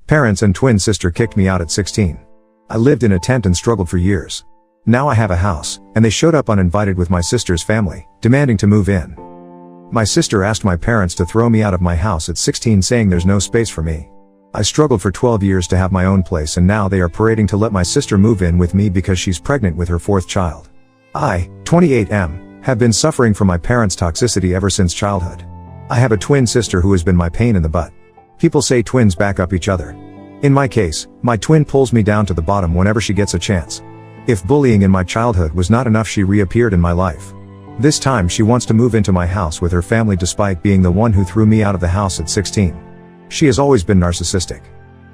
Parents and twin sister kicked me out at 16. I lived in a tent and struggled for years. Now I have a house, and they showed up uninvited with my sister's family, demanding to move in. My sister asked my parents to throw me out of my house at 16, saying there's no space for me. I struggled for 12 years to have my own place, and now they are parading to let my sister move in with me because she's pregnant with her fourth child. I, 28M, have been suffering from my parents' toxicity ever since childhood. I have a twin sister who has been my pain in the butt. People say twins back up each other. In my case, my twin pulls me down to the bottom whenever she gets a chance. If bullying in my childhood was not enough, she reappeared in my life. This time she wants to move into my house with her family despite being the one who threw me out of the house at 16. She has always been narcissistic.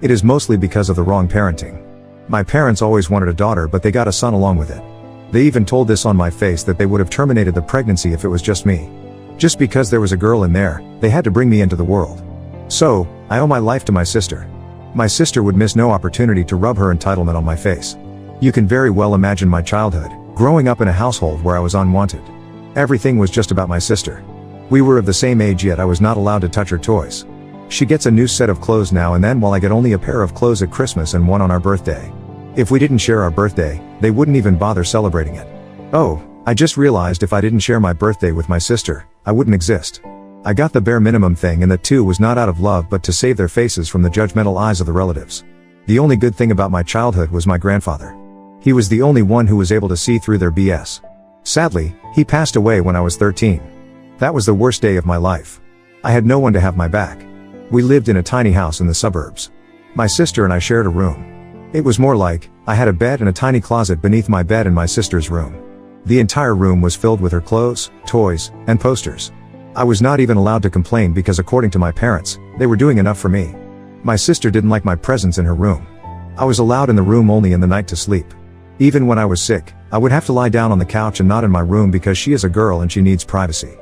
It is mostly because of the wrong parenting. My parents always wanted a daughter, but they got a son along with it. They even told this on my face that they would have terminated the pregnancy if it was just me. Just because there was a girl in there, they had to bring me into the world. So, I owe my life to my sister. My sister would miss no opportunity to rub her entitlement on my face. You can very well imagine my childhood, growing up in a household where I was unwanted. Everything was just about my sister. We were of the same age, yet I was not allowed to touch her toys. She gets a new set of clothes now and then, while I get only a pair of clothes at Christmas and one on our birthday. If we didn't share our birthday, they wouldn't even bother celebrating it. Oh, I just realized if I didn't share my birthday with my sister, I wouldn't exist. I got the bare minimum thing, and that too was not out of love but to save their faces from the judgmental eyes of the relatives. The only good thing about my childhood was my grandfather. He was the only one who was able to see through their BS. Sadly, he passed away when I was 13. That was the worst day of my life. I had no one to have my back. We lived in a tiny house in the suburbs. My sister and I shared a room. It was more like, I had a bed and a tiny closet beneath my bed in my sister's room. The entire room was filled with her clothes, toys, and posters. I was not even allowed to complain because, according to my parents, they were doing enough for me. My sister didn't like my presence in her room. I was allowed in the room only in the night to sleep. Even when I was sick, I would have to lie down on the couch and not in my room because she is a girl and she needs privacy.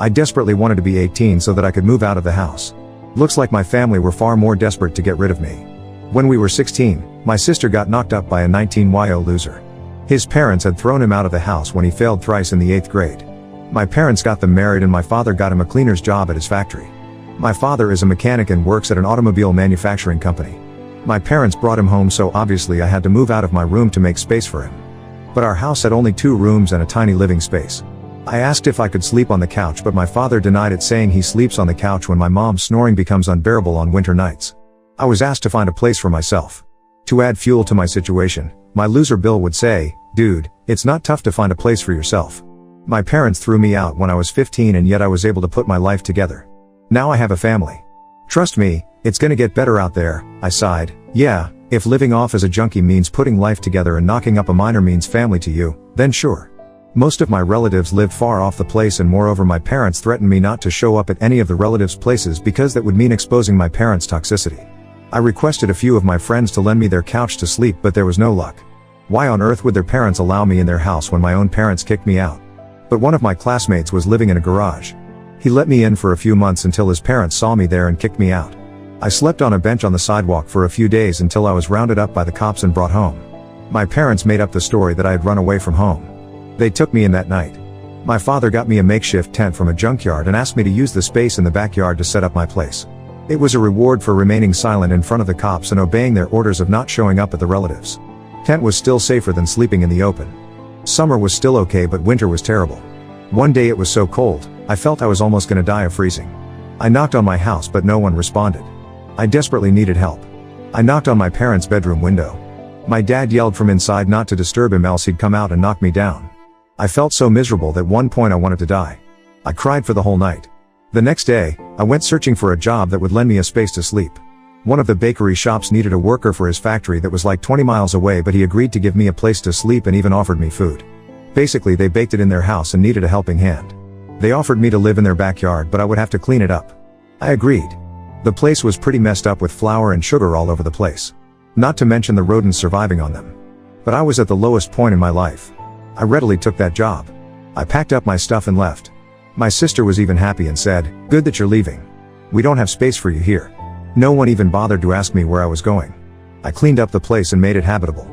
I desperately wanted to be 18 so that I could move out of the house. Looks like my family were far more desperate to get rid of me. When we were 16, my sister got knocked up by a 19-year-old loser. His parents had thrown him out of the house when he failed thrice in the 8th grade. My parents got them married and my father got him a cleaner's job at his factory. My father is a mechanic and works at an automobile manufacturing company. My parents brought him home, so obviously I had to move out of my room to make space for him. But our house had only 2 rooms and a tiny living space. I asked if I could sleep on the couch, but my father denied it, saying he sleeps on the couch when my mom's snoring becomes unbearable on winter nights. I was asked to find a place for myself. To add fuel to my situation, my loser Bill would say, "Dude, it's not tough to find a place for yourself." My parents threw me out when I was 15, and yet I was able to put my life together. Now I have a family. Trust me, it's gonna get better out there, I sighed. Yeah, if living off as a junkie means putting life together and knocking up a minor means family to you, then sure. Most of my relatives lived far off the place, and moreover my parents threatened me not to show up at any of the relatives' places because that would mean exposing my parents' toxicity. I requested a few of my friends to lend me their couch to sleep, but there was no luck. Why on earth would their parents allow me in their house when my own parents kicked me out? But one of my classmates was living in a garage. He let me in for a few months until his parents saw me there and kicked me out. I slept on a bench on the sidewalk for a few days until I was rounded up by the cops and brought home. My parents made up the story that I had run away from home. They took me in that night. My father got me a makeshift tent from a junkyard and asked me to use the space in the backyard to set up my place. It was a reward for remaining silent in front of the cops and obeying their orders of not showing up at the relatives. Tent was still safer than sleeping in the open. Summer was still okay, but winter was terrible. One day it was so cold, I felt I was almost gonna die of freezing. I knocked on my house, but no one responded. I desperately needed help. I knocked on my parents' bedroom window. My dad yelled from inside not to disturb him, else he'd come out and knock me down. I felt so miserable that one point I wanted to die. I cried for the whole night. The next day, I went searching for a job that would lend me a space to sleep. One of the bakery shops needed a worker for his factory that was like 20 miles away, but he agreed to give me a place to sleep and even offered me food. Basically, they baked it in their house and needed a helping hand. They offered me to live in their backyard, but I would have to clean it up. I agreed. The place was pretty messed up with flour and sugar all over the place. Not to mention the rodents surviving on them. But I was at the lowest point in my life. I readily took that job. I packed up my stuff and left. My sister was even happy and said, "Good that you're leaving. We don't have space for you here." No one even bothered to ask me where I was going. I cleaned up the place and made it habitable.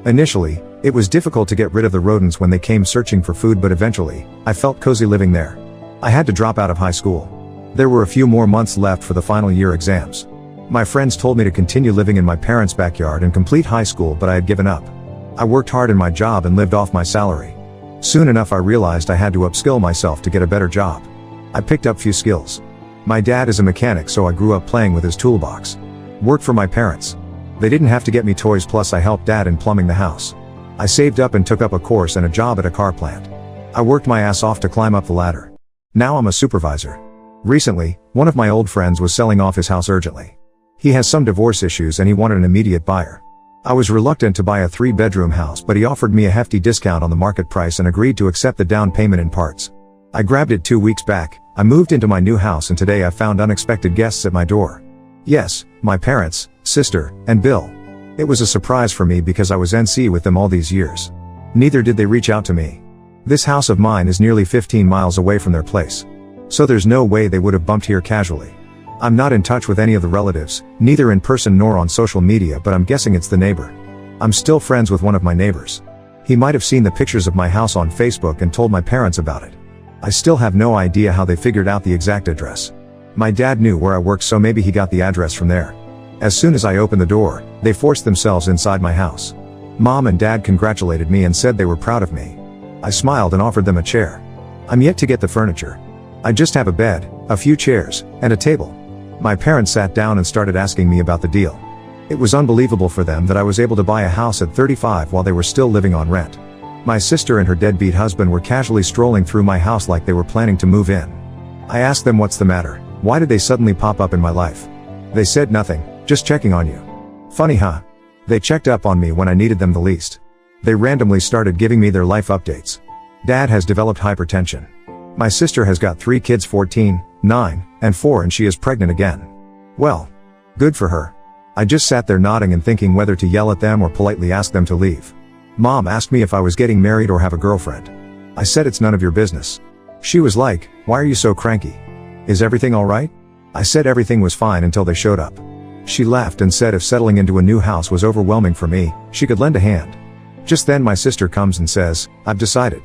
Initially, it was difficult to get rid of the rodents when they came searching for food, but eventually, I felt cozy living there. I had to drop out of high school. There were a few more months left for the final year exams. My friends told me to continue living in my parents' backyard and complete high school, but I had given up. I worked hard in my job and lived off my salary. Soon enough I realized I had to upskill myself to get a better job. I picked up few skills. My dad is a mechanic, so I grew up playing with his toolbox. Worked for my parents. They didn't have to get me toys, plus I helped dad in plumbing the house. I saved up and took up a course and a job at a car plant. I worked my ass off to climb up the ladder. Now I'm a supervisor. Recently, one of my old friends was selling off his house urgently. He has some divorce issues and he wanted an immediate buyer. I was reluctant to buy a 3-bedroom house, but he offered me a hefty discount on the market price and agreed to accept the down payment in parts. I grabbed it 2 weeks back. I moved into my new house and today I found unexpected guests at my door. Yes, my parents, sister, and Bill. It was a surprise for me because I was NC with them all these years. Neither did they reach out to me. This house of mine is nearly 15 miles away from their place. So there's no way they would have bumped here casually. I'm not in touch with any of the relatives, neither in person nor on social media, but I'm guessing it's the neighbor. I'm still friends with one of my neighbors. He might have seen the pictures of my house on Facebook and told my parents about it. I still have no idea how they figured out the exact address. My dad knew where I worked, so maybe he got the address from there. As soon as I opened the door, they forced themselves inside my house. Mom and dad congratulated me and said they were proud of me. I smiled and offered them a chair. I'm yet to get the furniture. I just have a bed, a few chairs, and a table. My parents sat down and started asking me about the deal. It was unbelievable for them that I was able to buy a house at 35 while they were still living on rent. My sister and her deadbeat husband were casually strolling through my house like they were planning to move in. I asked them what's the matter, why did they suddenly pop up in my life? They said nothing, just checking on you. Funny huh? They checked up on me when I needed them the least. They randomly started giving me their life updates. Dad has developed hypertension. My sister has got 3 kids, 14, 9, and 4, and she is pregnant again. Well, good for her. I just sat there nodding and thinking whether to yell at them or politely ask them to leave. Mom asked me if I was getting married or have a girlfriend. I said it's none of your business. She was like, why are you so cranky? Is everything alright? I said everything was fine until they showed up. She laughed and said if settling into a new house was overwhelming for me, she could lend a hand. Just then my sister comes and says, I've decided.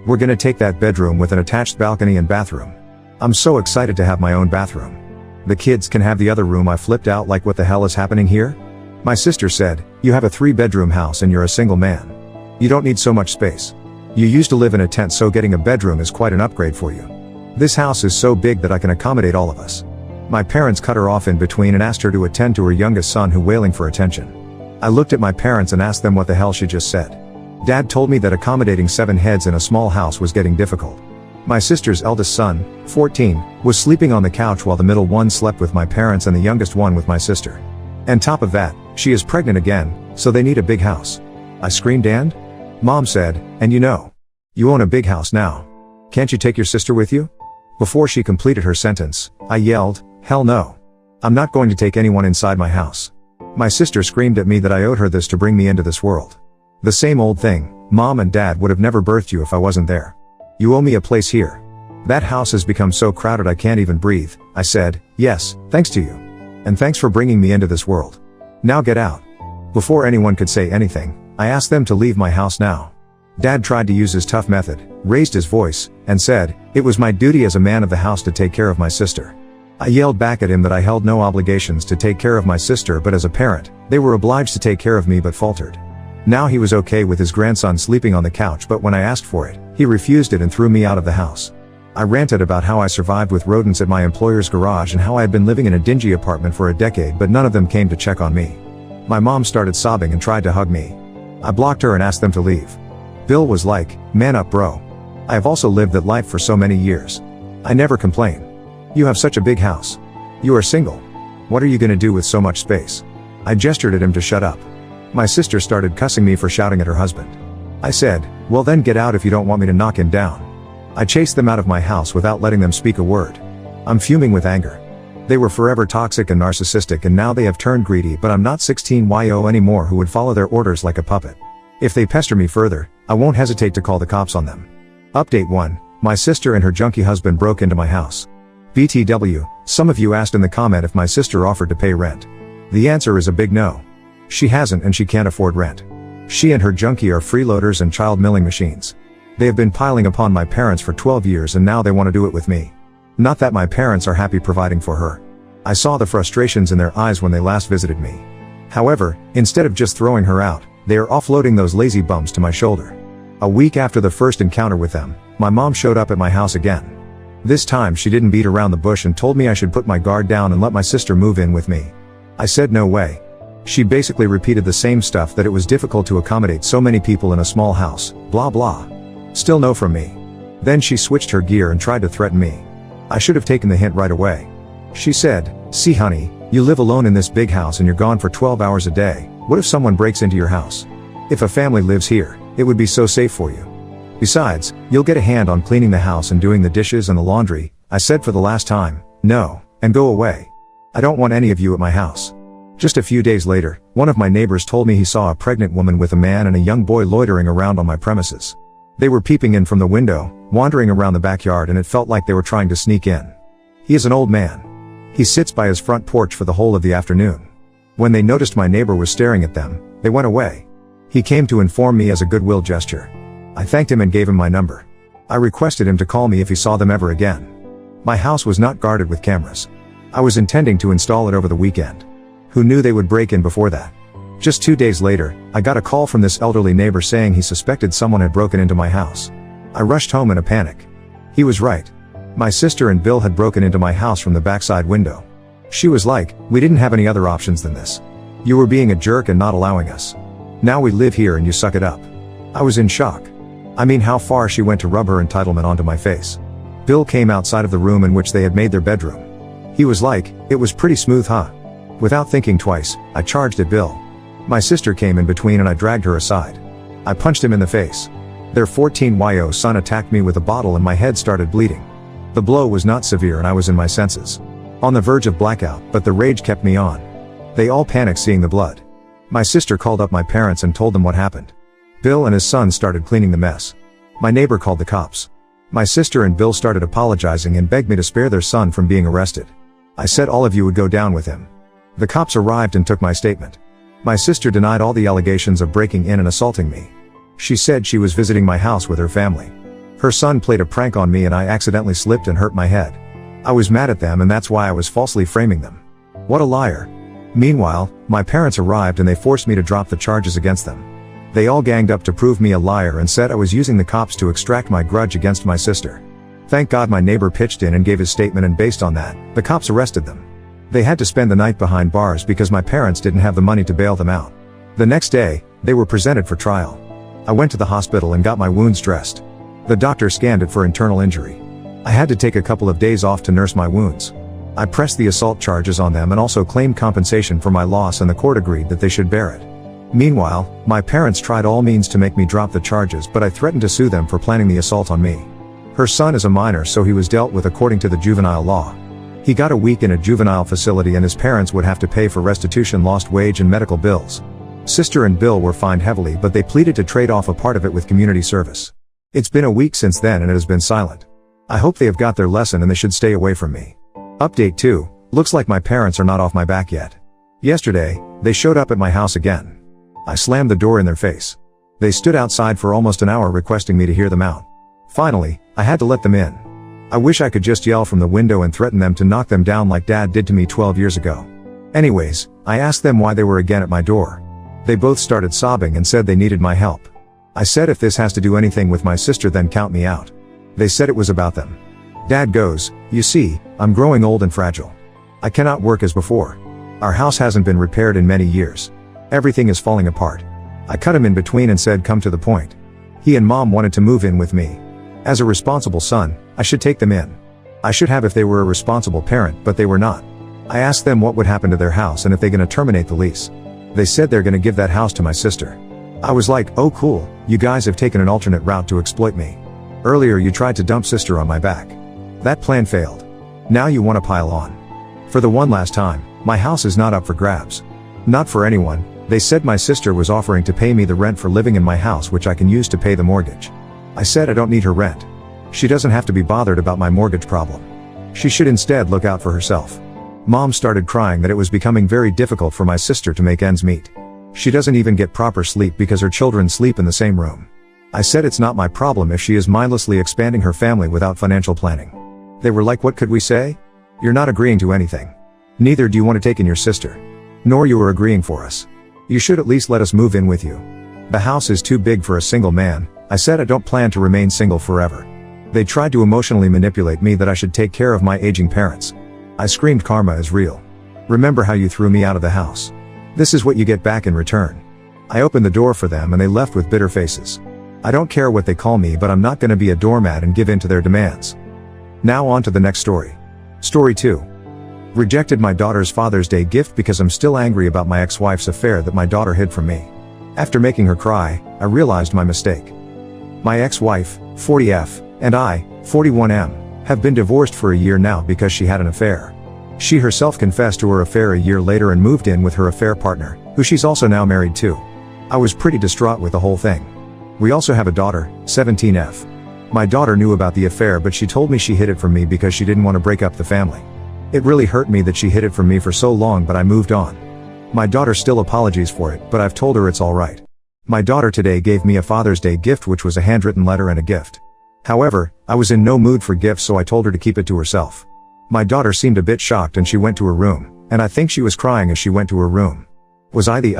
We're gonna take that bedroom with an attached balcony and bathroom. I'm so excited to have my own bathroom. The kids can have the other room. I flipped out like what the hell is happening here? My sister said, you have a 3-bedroom house and you're a single man. You don't need so much space. You used to live in a tent, so getting a bedroom is quite an upgrade for you. This house is so big that I can accommodate all of us. My parents cut her off in between and asked her to attend to her youngest son who wailing for attention. I looked at my parents and asked them what the hell she just said. Dad told me that accommodating 7 heads in a small house was getting difficult. My sister's eldest son, 14, was sleeping on the couch while the middle one slept with my parents and the youngest one with my sister. On top of that, she is pregnant again, so they need a big house. I screamed and? Mom said, and you own a big house now. Can't you take your sister with you? Before she completed her sentence, I yelled, hell no. I'm not going to take anyone inside my house. My sister screamed at me that I owed her this to bring me into this world. The same old thing, Mom and Dad would have never birthed you if I wasn't there. You owe me a place here. That house has become so crowded I can't even breathe. I said, yes, thanks to you. And thanks for bringing me into this world. Now get out. Before anyone could say anything, I asked them to leave my house now. Dad tried to use his tough method, raised his voice, and said, it was my duty as a man of the house to take care of my sister. I yelled back at him that I held no obligations to take care of my sister, but as a parent, they were obliged to take care of me, but faltered. Now he was okay with his grandson sleeping on the couch, but when I asked for it, he refused it and threw me out of the house. I ranted about how I survived with rodents at my employer's garage and how I had been living in a dingy apartment for a decade, but none of them came to check on me. My mom started sobbing and tried to hug me. I blocked her and asked them to leave. Bill was like, man up bro. I have also lived that life for so many years. I never complain. You have such a big house. You are single. What are you gonna do with so much space? I gestured at him to shut up. My sister started cussing me for shouting at her husband. I said, well then get out if you don't want me to knock him down. I chased them out of my house without letting them speak a word. I'm fuming with anger. They were forever toxic and narcissistic, and now they have turned greedy, but I'm not 16yo anymore who would follow their orders like a puppet. If they pester me further, I won't hesitate to call the cops on them. Update 1. My sister and her junkie husband broke into my house. BTW, some of you asked in the comment if my sister offered to pay rent. The answer is a big no. She hasn't, and she can't afford rent. She and her junkie are freeloaders and child milling machines. They have been piling upon my parents for 12 years and now they want to do it with me. Not that my parents are happy providing for her. I saw the frustrations in their eyes when they last visited me. However, instead of just throwing her out, they are offloading those lazy bums to my shoulder. A week after the first encounter with them, my mom showed up at my house again. This time she didn't beat around the bush and told me I should put my guard down and let my sister move in with me. I said no way. She basically repeated the same stuff, that it was difficult to accommodate so many people in a small house, blah blah. Still no from me. Then she switched her gear and tried to threaten me. I should have taken the hint right away. She said, "See honey, you live alone in this big house and you're gone for 12 hours a day. What if someone breaks into your house? If a family lives here, it would be so safe for you. Besides, you'll get a hand on cleaning the house and doing the dishes and the laundry." I said for the last time, "No, and go away. I don't want any of you at my house." Just a few days later, one of my neighbors told me he saw a pregnant woman with a man and a young boy loitering around on my premises. They were peeping in from the window, wandering around the backyard, and it felt like they were trying to sneak in. He is an old man. He sits by his front porch for the whole of the afternoon. When they noticed my neighbor was staring at them, they went away. He came to inform me as a goodwill gesture. I thanked him and gave him my number. I requested him to call me if he saw them ever again. My house was not guarded with cameras. I was intending to install it over the weekend. Who knew they would break in before that? Just 2 days later, I got a call from this elderly neighbor saying he suspected someone had broken into my house. I rushed home in a panic. He was right. My sister and Bill had broken into my house from the backside window. She was like, "We didn't have any other options than this. You were being a jerk and not allowing us. Now we live here and you suck it up." I was in shock. I mean, how far she went to rub her entitlement onto my face. Bill came outside of the room in which they had made their bedroom. He was like, "It was pretty smooth, huh?" Without thinking twice, I charged at Bill. My sister came in between and I dragged her aside. I punched him in the face. Their 14-year-old son attacked me with a bottle and my head started bleeding. The blow was not severe and I was in my senses, on the verge of blackout, but the rage kept me on. They all panicked seeing the blood. My sister called up my parents and told them what happened. Bill and his son started cleaning the mess. My neighbor called the cops. My sister and Bill started apologizing and begged me to spare their son from being arrested. I said all of you would go down with him. The cops arrived and took my statement. My sister denied all the allegations of breaking in and assaulting me. She said she was visiting my house with her family. Her son played a prank on me and I accidentally slipped and hurt my head. I was mad at them and that's why I was falsely framing them. What a liar. Meanwhile, my parents arrived and they forced me to drop the charges against them. They all ganged up to prove me a liar and said I was using the cops to extract my grudge against my sister. Thank God my neighbor pitched in and gave his statement, and based on that, the cops arrested them. They had to spend the night behind bars because my parents didn't have the money to bail them out. The next day, they were presented for trial. I went to the hospital and got my wounds dressed. The doctor scanned it for internal injury. I had to take a couple of days off to nurse my wounds. I pressed the assault charges on them and also claimed compensation for my loss, and the court agreed that they should bear it. Meanwhile, my parents tried all means to make me drop the charges, but I threatened to sue them for planning the assault on me. Her son is a minor, so he was dealt with according to the juvenile law. He got a week in a juvenile facility and his parents would have to pay for restitution, lost wage and medical bills. Sister and Bill were fined heavily, but they pleaded to trade off a part of it with community service. It's been a week since then and it has been silent. I hope they have got their lesson and they should stay away from me. Update 2, looks like my parents are not off my back yet. Yesterday, they showed up at my house again. I slammed the door in their face. They stood outside for almost an hour requesting me to hear them out. Finally, I had to let them in. I wish I could just yell from the window and threaten them to knock them down like Dad did to me 12 years ago. Anyways, I asked them why they were again at my door. They both started sobbing and said they needed my help. I said if this has to do anything with my sister then count me out. They said it was about them. Dad goes, "You see, I'm growing old and fragile. I cannot work as before. Our house hasn't been repaired in many years. Everything is falling apart." I cut him in between and said, "Come to the point." He and Mom wanted to move in with me. As a responsible son, I should take them in. I should have if they were a responsible parent, but they were not. I asked them what would happen to their house and if they're gonna terminate the lease. They said they're gonna give that house to my sister. I was like, oh cool, you guys have taken an alternate route to exploit me. Earlier you tried to dump sister on my back. That plan failed. Now you wanna pile on. For the one last time, my house is not up for grabs. Not for anyone. They said my sister was offering to pay me the rent for living in my house, which I can use to pay the mortgage. I said I don't need her rent. She doesn't have to be bothered about my mortgage problem. She should instead look out for herself. Mom started crying that it was becoming very difficult for my sister to make ends meet. She doesn't even get proper sleep because her children sleep in the same room. I said it's not my problem if she is mindlessly expanding her family without financial planning. They were like, what could we say? You're not agreeing to anything. Neither do you want to take in your sister. Nor you are agreeing for us. You should at least let us move in with you. The house is too big for a single man. I said I don't plan to remain single forever. They tried to emotionally manipulate me that I should take care of my aging parents. I screamed karma is real. Remember how you threw me out of the house? This is what you get back in return. I opened the door for them and they left with bitter faces. I don't care what they call me, but I'm not gonna be a doormat and give in to their demands. Now on to the next story. Story 2. Rejected my daughter's Father's Day gift because I'm still angry about my ex-wife's affair that my daughter hid from me. After making her cry, I realized my mistake. My ex-wife, 40F, and I, 41M, have been divorced for a year now because she had an affair. She herself confessed to her affair a year later and moved in with her affair partner, who she's also now married to. I was pretty distraught with the whole thing. We also have a daughter, 17F. My daughter knew about the affair, but she told me she hid it from me because she didn't want to break up the family. It really hurt me that she hid it from me for so long, but I moved on. My daughter still apologies for it, but I've told her it's alright. My daughter today gave me a Father's Day gift, which was a handwritten letter and a gift. However, I was in no mood for gifts, so I told her to keep it to herself. My daughter seemed a bit shocked and she went to her room, and I think she was crying as she went to her room. Was I the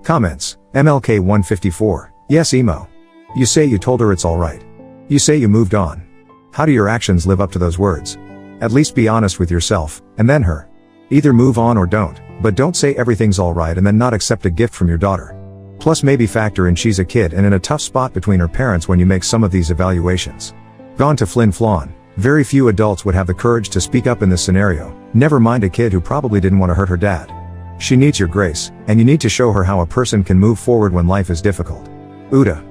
Comments. MLK 154. Yes, emo. You say you told her it's alright. You say you moved on. How do your actions live up to those words? At least be honest with yourself, and then her. Either move on or don't, but don't say everything's alright and then not accept a gift from your daughter. Plus maybe factor in she's a kid and in a tough spot between her parents when you make some of these evaluations. Gone to Flin Flon. Very few adults would have the courage to speak up in this scenario, never mind a kid who probably didn't want to hurt her dad. She needs your grace, and you need to show her how a person can move forward when life is difficult. Uda.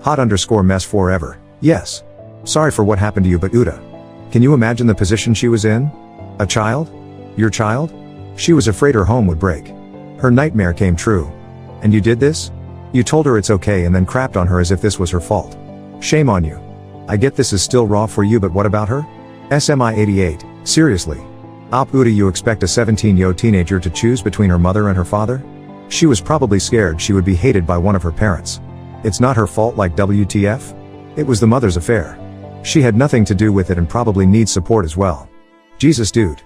Hot_mess forever. Yes. Sorry for what happened to you, but Uda. Can you imagine the position she was in? A child? Your child? She was afraid her home would break. Her nightmare came true. And you did this? You told her it's okay and then crapped on her as if this was her fault. Shame on you. I get this is still raw for you, but what about her? SMI 88, seriously. Uda, you expect a 17-year teenager to choose between her mother and her father? She was probably scared she would be hated by one of her parents. It's not her fault, like WTF? It was the mother's affair. She had nothing to do with it and probably needs support as well. Jesus dude.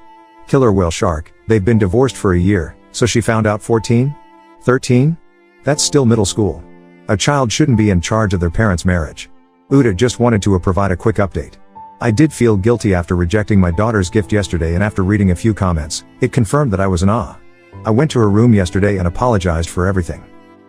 Killer whale shark, they've been divorced for a year, so she found out 14? 13? That's still middle school. A child shouldn't be in charge of their parents' marriage. Uda just wanted to provide a quick update. I did feel guilty after rejecting my daughter's gift yesterday, and after reading a few comments, it confirmed that I was an I went to her room yesterday and apologized for everything.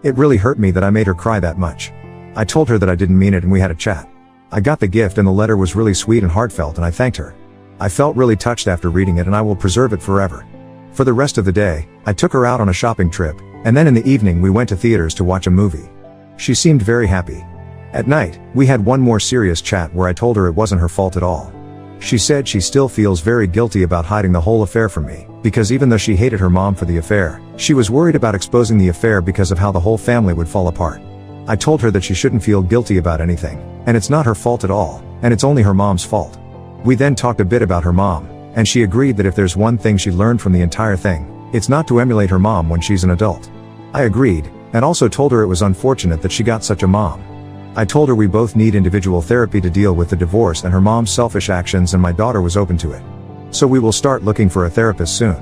It really hurt me that I made her cry that much. I told her that I didn't mean it and we had a chat. I got the gift and the letter was really sweet and heartfelt, and I thanked her. I felt really touched after reading it, and I will preserve it forever. For the rest of the day, I took her out on a shopping trip, and then in the evening we went to theaters to watch a movie. She seemed very happy. At night, we had one more serious chat where I told her it wasn't her fault at all. She said she still feels very guilty about hiding the whole affair from me, because even though she hated her mom for the affair, she was worried about exposing the affair because of how the whole family would fall apart. I told her that she shouldn't feel guilty about anything, and it's not her fault at all, and it's only her mom's fault. We then talked a bit about her mom, and she agreed that if there's one thing she learned from the entire thing, it's not to emulate her mom when she's an adult. I agreed, and also told her it was unfortunate that she got such a mom. I told her we both need individual therapy to deal with the divorce and her mom's selfish actions, and my daughter was open to it. So we will start looking for a therapist soon.